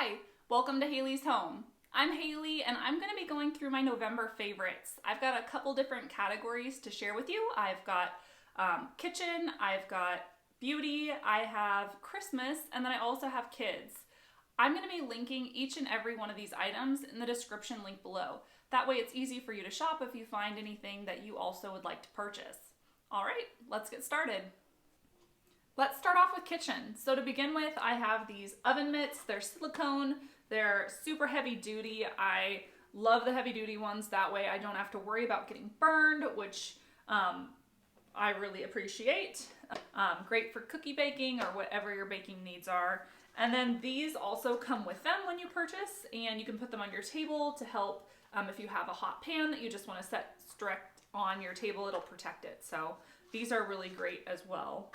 Hi, welcome to Haley's Home. I'm Haley and I'm going to be going through my November favorites. I've got a couple different categories to share with you. I've got kitchen, I've got beauty, I have Christmas, and then I also have kids. I'm going to be linking each and every one of these items in the description link below. That way it's easy for you to shop if you find anything that you also would like to purchase. All right, let's get started. Let's start off with kitchen. So to begin with, I have these oven mitts. They're silicone. They're super heavy duty. I love the heavy duty ones. That way I don't have to worry about getting burned, which I really appreciate. Great for cookie baking or whatever your baking needs are. And then these also come with them when you purchase, and you can put them on your table to help if you have a hot pan that you just want to set strict on your table, it'll protect it. So these are really great as well.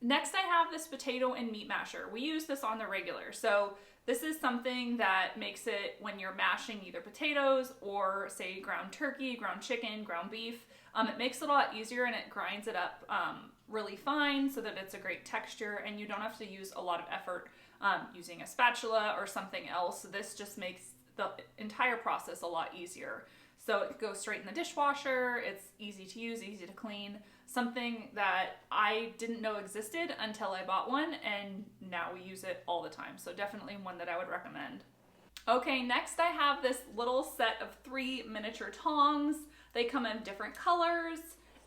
Next, I have this potato and meat masher. We use this on the regular. So this is something that makes it when you're mashing either potatoes or say ground turkey, ground chicken, ground beef. It makes it a lot easier and it grinds it up really fine so that it's a great texture and you don't have to use a lot of effort using a spatula or something else. This just makes the entire process a lot easier. So it goes straight in the dishwasher. It's easy to use, easy to clean. Something that I didn't know existed until I bought one, and now we use it all the time. So definitely one that I would recommend. Okay, next I have this little set of 3 miniature tongs. They come in different colors,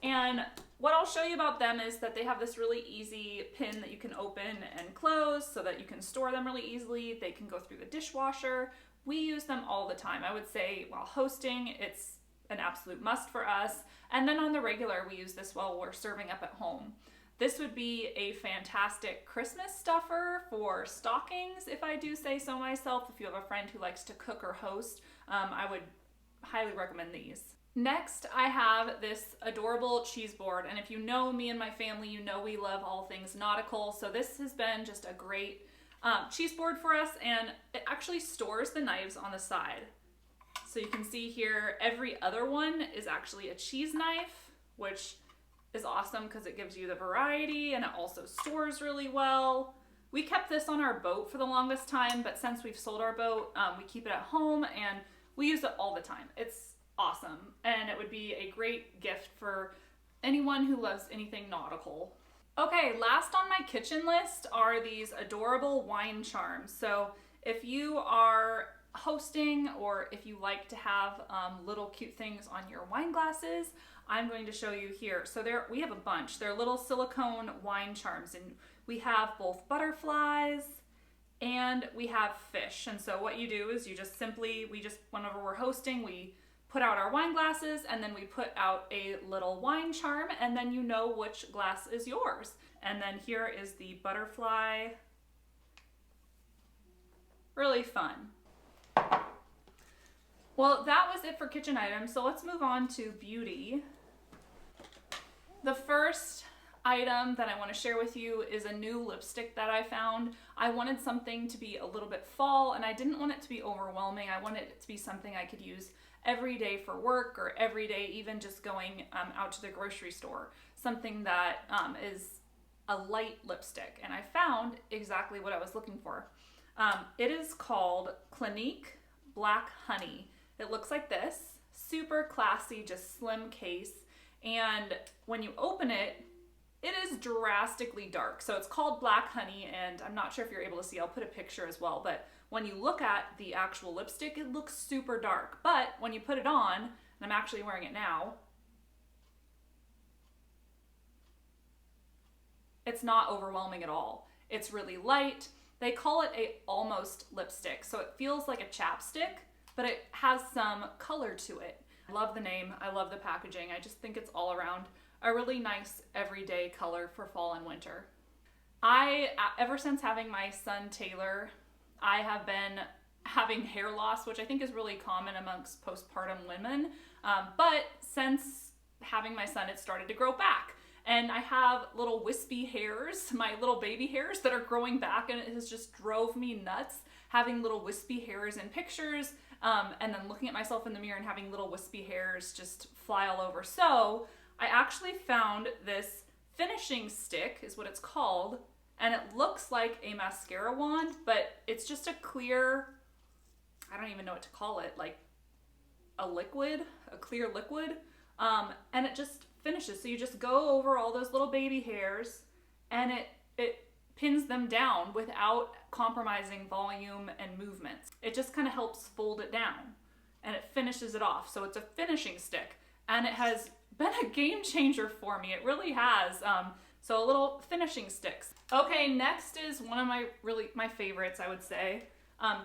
and what I'll show you about them is that they have this really easy pin that you can open and close so that you can store them really easily. They can go through the dishwasher. We use them all the time. I would say while hosting, it's an absolute must for us. And then on the regular, we use this while we're serving up at home. This would be a fantastic Christmas stuffer for stockings, if I do say so myself. If you have a friend who likes to cook or host, I would highly recommend these. Next, I have this adorable cheese board. And if you know me and my family, you know we love all things nautical. So this has been just a great cheese board for us, and it actually stores the knives on the side. So you can see here, every other one is actually a cheese knife, which is awesome because it gives you the variety and it also stores really well. We kept this on our boat for the longest time, but since we've sold our boat, we keep it at home and we use it all the time. It's awesome, and it would be a great gift for anyone who loves anything nautical. Okay, last on my kitchen list are these adorable wine charms. So if you are hosting or if you like to have little cute things on your wine glasses, I'm going to show you here. So we have a bunch. They're little silicone wine charms, and we have both butterflies and we have fish. And so what you do is whenever we're hosting, we put out our wine glasses and then we put out a little wine charm, and then you know which glass is yours. And then here is the butterfly. Really fun. Well, that was it for kitchen items, so let's move on to beauty. The first item that I want to share with you is a new lipstick that I found. I wanted something to be a little bit fall, and I didn't want it to be overwhelming. I wanted it to be something I could use every day for work or every day even just going out to the grocery store. Something that is a light lipstick, and I found exactly what I was looking for. It is called Clinique Black Honey. It looks like this, super classy, just slim case. And when you open it, it is drastically dark. So it's called Black Honey, and I'm not sure if you're able to see, I'll put a picture as well. But when you look at the actual lipstick, it looks super dark. But when you put it on, and I'm actually wearing it now, it's not overwhelming at all. It's really light. They call it a almost lipstick. So it feels like a chapstick, but it has some color to it. I love the name, I love the packaging. I just think it's all around a really nice everyday color for fall and winter. Ever since having my son Taylor, I have been having hair loss, which I think is really common amongst postpartum women. But since having my son, it started to grow back. And I have little wispy hairs, my little baby hairs that are growing back, and it has just drove me nuts having little wispy hairs in pictures, and then looking at myself in the mirror and having little wispy hairs just fly all over. So I actually found this finishing stick, is what it's called, and it looks like a mascara wand, but it's just a clear, I don't even know what to call it, like a liquid, a clear liquid, and it just finishes. So you just go over all those little baby hairs, and it pins them down without compromising volume and movements. It just kind of helps fold it down, and it finishes it off. So it's a finishing stick, and it has been a game changer for me. It really has. So little finishing sticks. Okay, next is one of my favorites, I would say.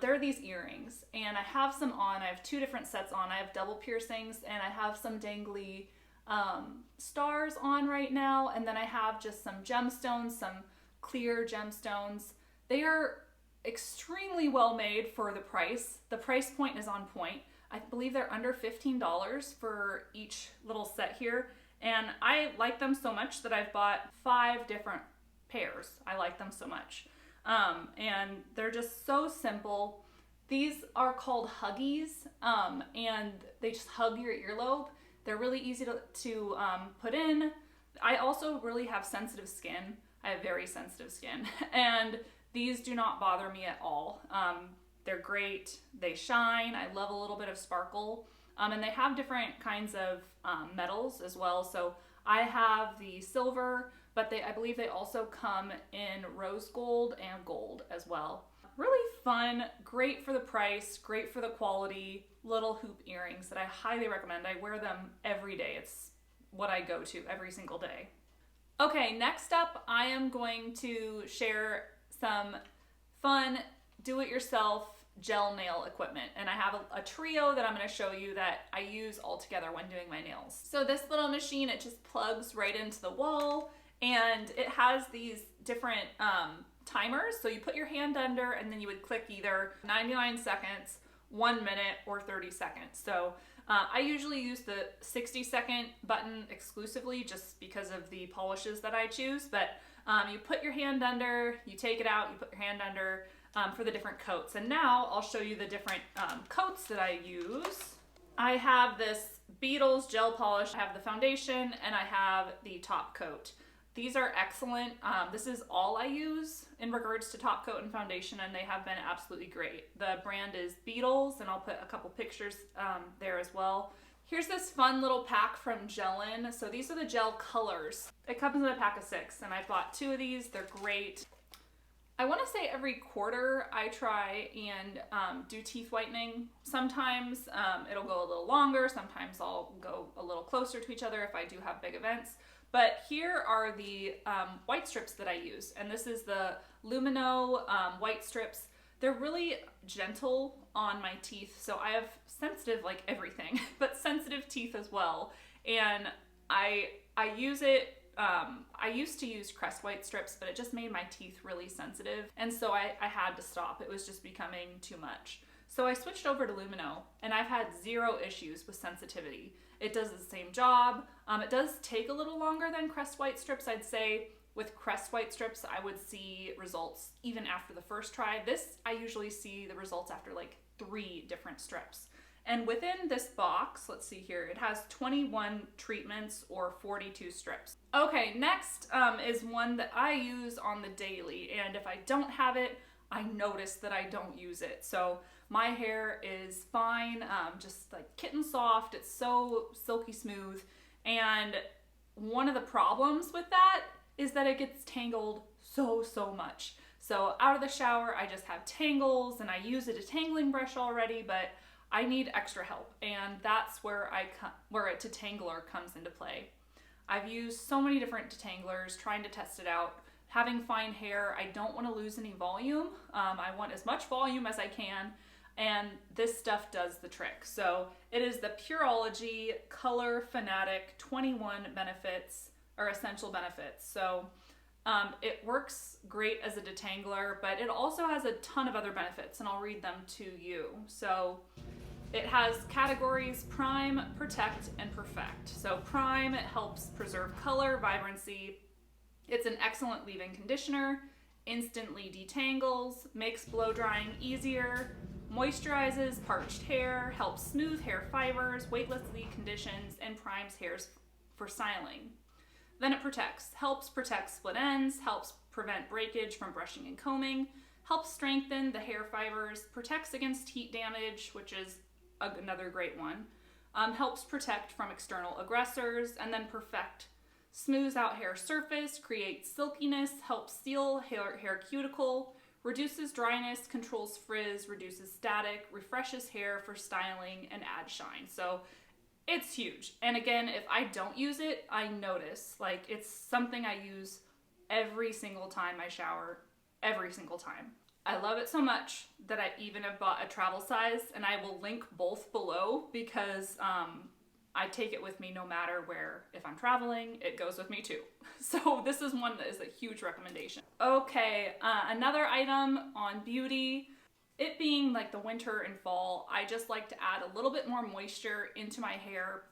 There are these earrings, and I have some on. I have two different sets on. I have double piercings, and I have some dangly stars on right now, and then I have just some gemstones, some clear gemstones. They are extremely well made for the price. The price point is on point. I believe they're under $15 for each little set here, and I like them so much that I've bought 5 different pairs. I like them so much. And they're just so simple. These are called Huggies, and they just hug your earlobe. They're really easy to put in. I also really have sensitive skin. I have very sensitive skin, and these do not bother me at all. They're great. They shine. I love a little bit of sparkle. And they have different kinds of metals as well. So I have the silver, but I believe they also come in rose gold and gold as well. Really fun, great for the price, great for the quality, little hoop earrings that I highly recommend. I wear them every day. It's what I go to every single day. Okay, next up, I am going to share some fun do-it-yourself gel nail equipment, and I have a trio that I'm going to show you that I use all together when doing my nails. So this little machine, it just plugs right into the wall, and it has these different timers. So you put your hand under, and then you would click either 99 seconds, 1 minute, or 30 seconds. So I usually use the 60-second button exclusively just because of the polishes that I choose, but you put your hand under, you take it out, you put your hand under, for the different coats. And now I'll show you the different coats that I use. I have this Beetles gel polish, I have the foundation, and I have the top coat. These are excellent. This is all I use in regards to top coat and foundation, and they have been absolutely great. The brand is Beetles, and I'll put a couple pictures there as well. Here's this fun little pack from Gelin. So these are the gel colors. It comes in a pack of 6, and I bought 2 of these. They're great. I want to say every quarter I try and do teeth whitening. Sometimes it'll go a little longer. Sometimes I'll go a little closer to each other if I do have big events. But here are the white strips that I use. And this is the Lumino white strips. They're really gentle on my teeth. So I have sensitive, like everything, but sensitive teeth as well. And I use it. I used to use Crest white strips, but it just made my teeth really sensitive. And so I had to stop. It was just becoming too much. So I switched over to Lumino, and I've had 0 issues with sensitivity. It does the same job. It does take a little longer than Crest white strips. I'd say with Crest white strips, I would see results even after the first try. This, I usually see the results after like 3 different strips. And within this box, let's see here, it has 21 treatments or 42 strips. Okay, next is one that I use on the daily, and if I don't have it, I notice that I don't use it. So my hair is fine, just like kitten soft. It's so silky smooth. And one of the problems with that is that it gets tangled so much. So out of the shower, I just have tangles, and I use a detangling brush already, but I need extra help, and that's where a detangler comes into play. I've used so many different detanglers, trying to test it out. Having fine hair, I don't want to lose any volume. I want as much volume as I can, and this stuff does the trick. So it is the Pureology Color Fanatic 21 benefits, or essential benefits. So it works great as a detangler, but it also has a ton of other benefits, and I'll read them to you. So it has categories: prime, protect, and perfect. So prime, it helps preserve color, vibrancy. It's an excellent leave-in conditioner, instantly detangles, makes blow drying easier, moisturizes parched hair, helps smooth hair fibers, weightlessly conditions, and primes hairs for styling. Then it protects, helps protect split ends, helps prevent breakage from brushing and combing, helps strengthen the hair fibers, protects against heat damage, which is another great one, helps protect from external aggressors, and then perfect, smooths out hair surface, creates silkiness, helps seal hair cuticle, reduces dryness, controls frizz, reduces static, refreshes hair for styling, and adds shine. So it's huge. And again, if I don't use it, I notice. Like, it's something I use every single time I shower, every single time. I love it so much that I even have bought a travel size, and I will link both below because I take it with me no matter where. If I'm traveling, it goes with me too. So this is one that is a huge recommendation. Okay, another item on beauty. It being like the winter and fall, I just like to add a little bit more moisture into my hair.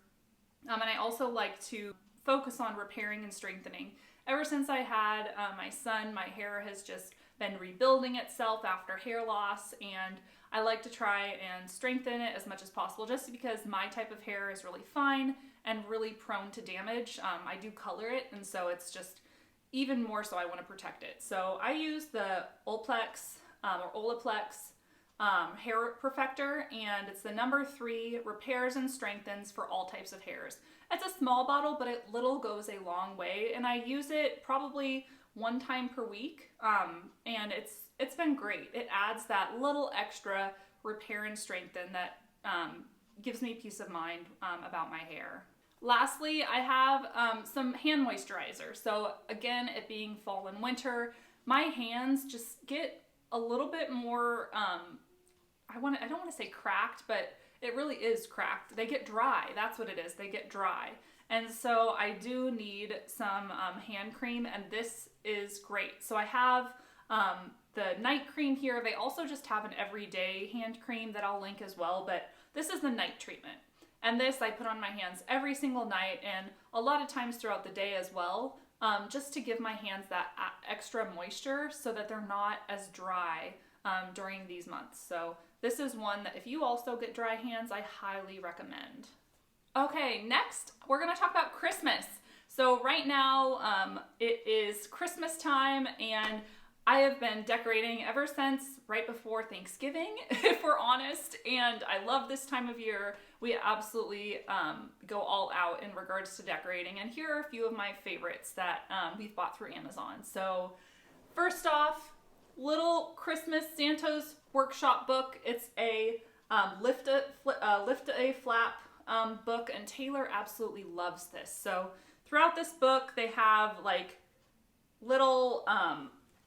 And I also like to focus on repairing and strengthening. Ever since I had my son, my hair has just been rebuilding itself after hair loss, and I like to try and strengthen it as much as possible just because my type of hair is really fine and really prone to damage. I do color it, and so it's just even more so I want to protect it. So I use the Olaplex or Olaplex hair perfector, and it's the number 3, repairs and strengthens for all types of hairs. It's a small bottle, but it little goes a long way, and I use it probably 1 time per week, and it's been great. It adds that little extra repair and strengthen that gives me peace of mind about my hair. Lastly, I have some hand moisturizer. So again, it being fall and winter, my hands just get a little bit more, I don't want to say cracked, but it really is cracked. They get dry. That's what it is. They get dry. And so I do need some hand cream, and this is great. So I have the night cream here. They also just have an everyday hand cream that I'll link as well, but this is the night treatment. And this I put on my hands every single night, and a lot of times throughout the day as well, just to give my hands that extra moisture so that they're not as dry during these months. So this is one that if you also get dry hands, I highly recommend. Okay, next we're gonna talk about Christmas. So right now it is Christmas time, and I have been decorating ever since right before Thanksgiving, if we're honest, and I love this time of year. We absolutely go all out in regards to decorating, and here are a few of my favorites that we've bought through Amazon. So first off, little Christmas Santa's workshop book. It's a lift a flap book, and Taylor absolutely loves this. So throughout this book, they have like little,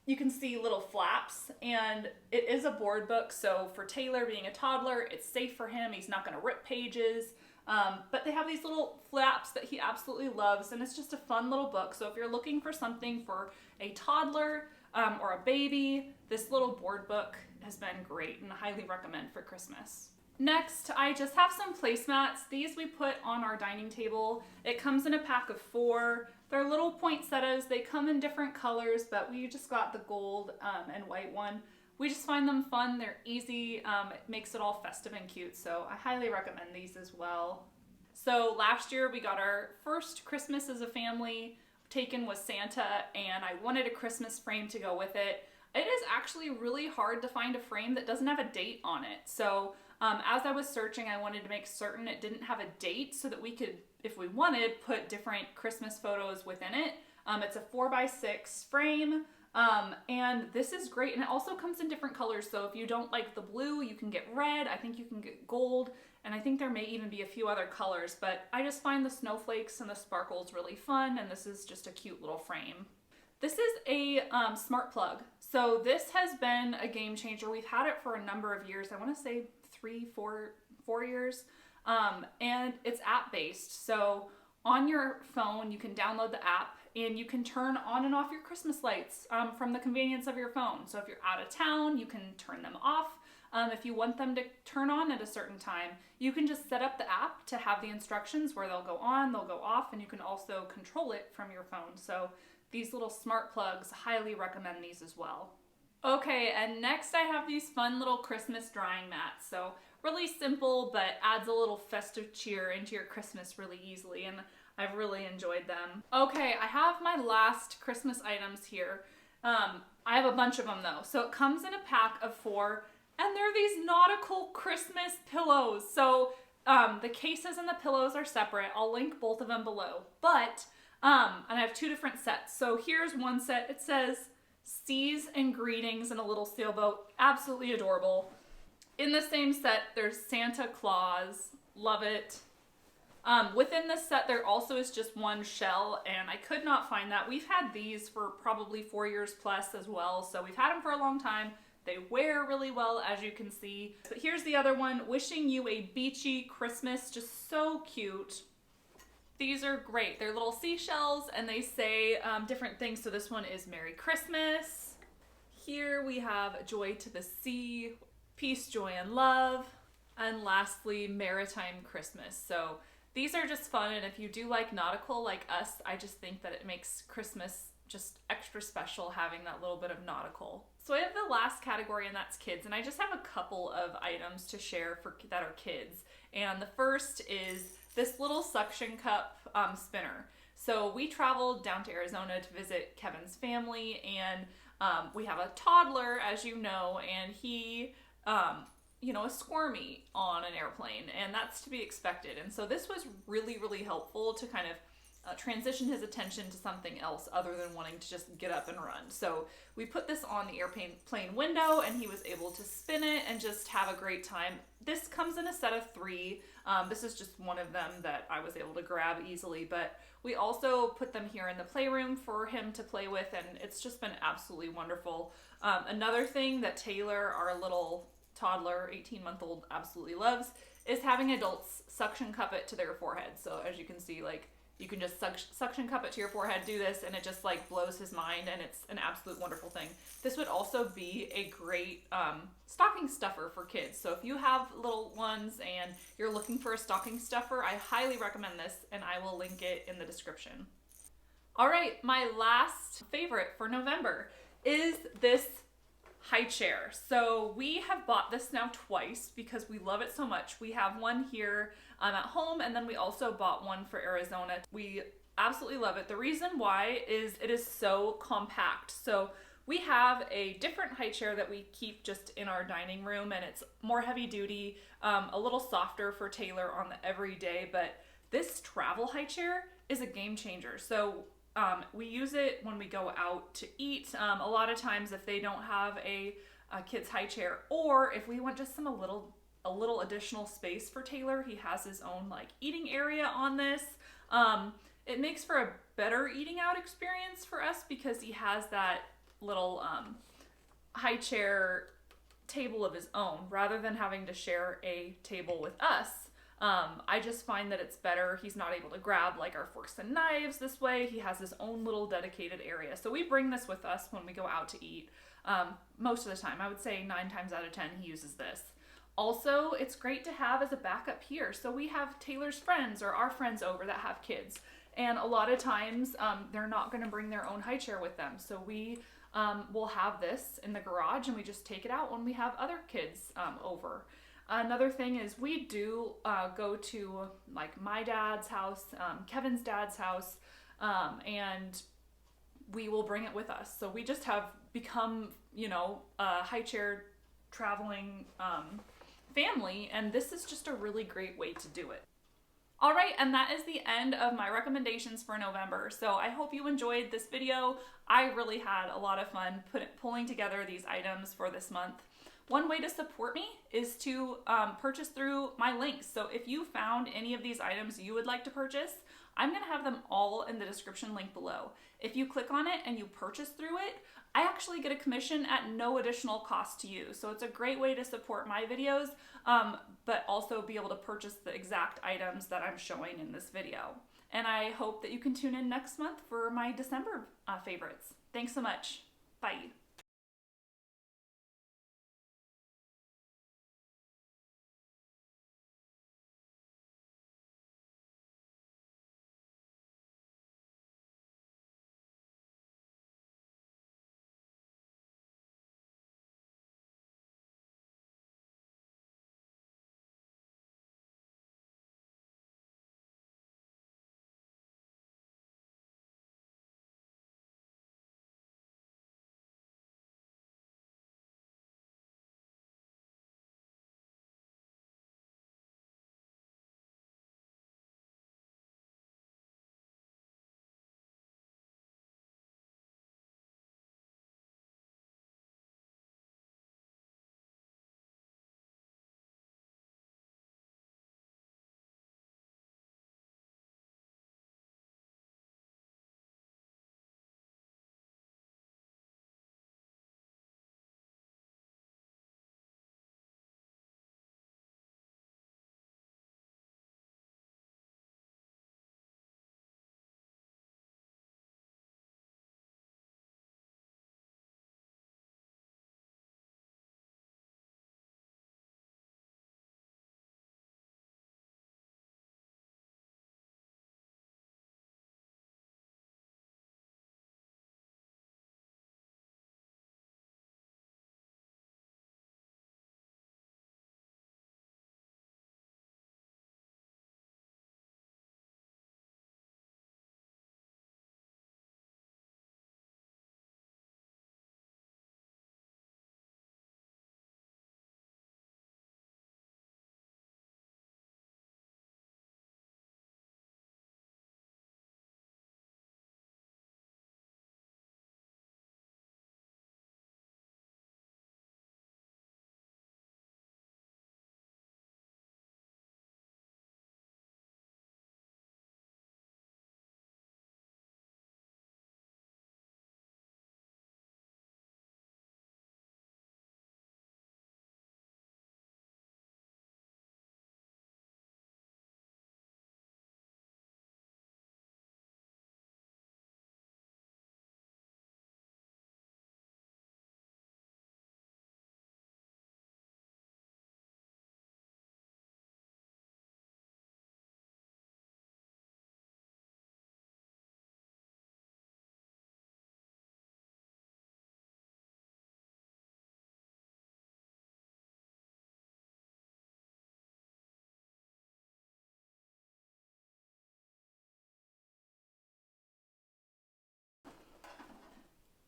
you can see little flaps, and it is a board book. So for Taylor being a toddler, it's safe for him. He's not going to rip pages. But they have these little flaps that he absolutely loves, and it's just a fun little book. So if you're looking for something for a toddler or a baby, this little board book has been great and I highly recommend for Christmas. Next, I just have some placemats. These we put on our dining table. It comes in a pack of 4. They're little poinsettias. They come in different colors, but we just got the gold and white one. We just find them fun. They're easy. It makes it all festive and cute, so I highly recommend these as well. So last year we got our first Christmas as a family taken with Santa, and I wanted a Christmas frame to go with it. It is actually really hard to find a frame that doesn't have a date on it. So as I was searching, I wanted to make certain it didn't have a date so that we could, if we wanted, put different Christmas photos within it. It's a 4x6 frame, and this is great. And it also comes in different colors. So if you don't like the blue, you can get red. I think you can get gold. And I think there may even be a few other colors, but I just find the snowflakes and the sparkles really fun. And this is just a cute little frame. This is a smart plug. So this has been a game changer. We've had it for a number of years. I want to say 4 years. And it's app based. So on your phone, you can download the app and you can turn on and off your Christmas lights from the convenience of your phone. So if you're out of town, you can turn them off. If you want them to turn on at a certain time, you can just set up the app to have the instructions where they'll go on, they'll go off, and you can also control it from your phone. So these little smart plugs, highly recommend these as well. Okay, and next I have these fun little Christmas drying mats. So really simple, but adds a little festive cheer into your Christmas really easily. And I've really enjoyed them. Okay, I have my last Christmas items here. I have a bunch of them though. So it comes in a pack of 4, and they're these nautical Christmas pillows. So the cases and the pillows are separate. I'll link both of them below. But, and I have 2 different sets. So here's one set. It says Seas and Greetings in a little sailboat. Absolutely adorable. In the same set, there's Santa Claus. Love it. Within this set, there also is just one shell, and I could not find that. We've had these for probably 4 years plus as well, so we've had them for a long time. They wear really well, as you can see. But here's the other one, Wishing You a Beachy Christmas. Just so cute. These are great. They're little seashells, and they say different things. So this one is Merry Christmas. Here we have Joy to the Sea, Peace, Joy, and Love, and lastly, Maritime Christmas. So these are just fun, and if you do like nautical like us, I just think that it makes Christmas just extra special having that little bit of nautical. So I have the last category, and that's kids, and I just have a couple of items to share that are kids. And the first is this little suction cup spinner. So we traveled down to Arizona to visit Kevin's family, and we have a toddler, as you know, and he you know, is squirmy on an airplane, and that's to be expected. And so this was really, really helpful to kind of transition his attention to something else other than wanting to just get up and run. So we put this on the airplane window, and he was able to spin it and just have a great time. This comes in a set of 3. This is just one of them that I was able to grab easily, but we also put them here in the playroom for him to play with, and it's just been absolutely wonderful. Another thing that Taylor, our little toddler, 18-month-old, absolutely loves is having adults suction cup it to their forehead. So as you can see, like, you can just suction cup it to your forehead, do this, and it just like blows his mind, and it's an absolute wonderful thing. This would also be a great stocking stuffer for kids. So if you have little ones and you're looking for a stocking stuffer, I highly recommend this, and I will link it in the description. All right, my last favorite for November is this high chair. So we have bought this now twice because we love it so much. We have one here at home, and then we also bought one for Arizona. We absolutely love it. The reason why is it is so compact. So we have a different high chair that we keep just in our dining room, and it's more heavy duty, a little softer for Taylor on the everyday, but this travel high chair is a game changer. So we use it when we go out to eat. A lot of times if they don't have a kid's high chair, or if we want just a little additional space for Taylor, he has his own like eating area on this. It makes for a better eating out experience for us because he has that little high chair table of his own rather than having to share a table with us. I just find that it's better. He's not able to grab like our forks and knives this way. He has his own little dedicated area. So we bring this with us when we go out to eat. Most of the time, I would say 9 times out of 10, he uses this. Also, it's great to have as a backup here. So we have Taylor's friends or our friends over that have kids. And a lot of times they're not going to bring their own high chair with them. So we will have this in the garage, and we just take it out when we have other kids over. Another thing is we do go to like my dad's house, Kevin's dad's house, and we will bring it with us. So we just have become, you know, a high chair traveling family, and this is just a really great way to do it. All right, and that is the end of my recommendations for November. So I hope you enjoyed this video. I really had a lot of fun pulling together these items for this month. One way to support me is to purchase through my links. So if you found any of these items you would like to purchase, I'm gonna have them all in the description link below. If you click on it and you purchase through it, I actually get a commission at no additional cost to you. So it's a great way to support my videos, but also be able to purchase the exact items that I'm showing in this video. And I hope that you can tune in next month for my December favorites. Thanks so much. Bye.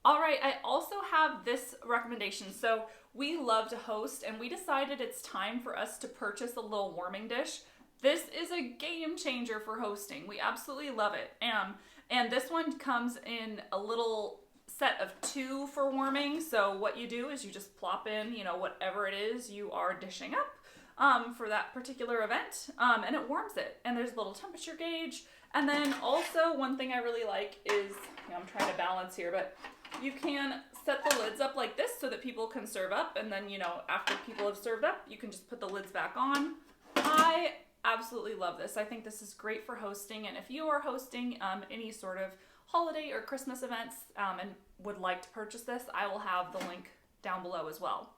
All right, I also have this recommendation. So we love to host, and we decided it's time for us to purchase a little warming dish. This is a game changer for hosting. We absolutely love it. And this one comes in a little set of 2 for warming. So what you do is you just plop in, whatever it is you are dishing up for that particular event, and it warms it. And there's a little temperature gauge. And then also one thing I really like is, I'm trying to balance here, but you can set the lids up like this so that people can serve up, and then, after people have served up, you can just put the lids back on. I absolutely love this. I think this is great for hosting, and if you are hosting any sort of holiday or Christmas events and would like to purchase this, I will have the link down below as well.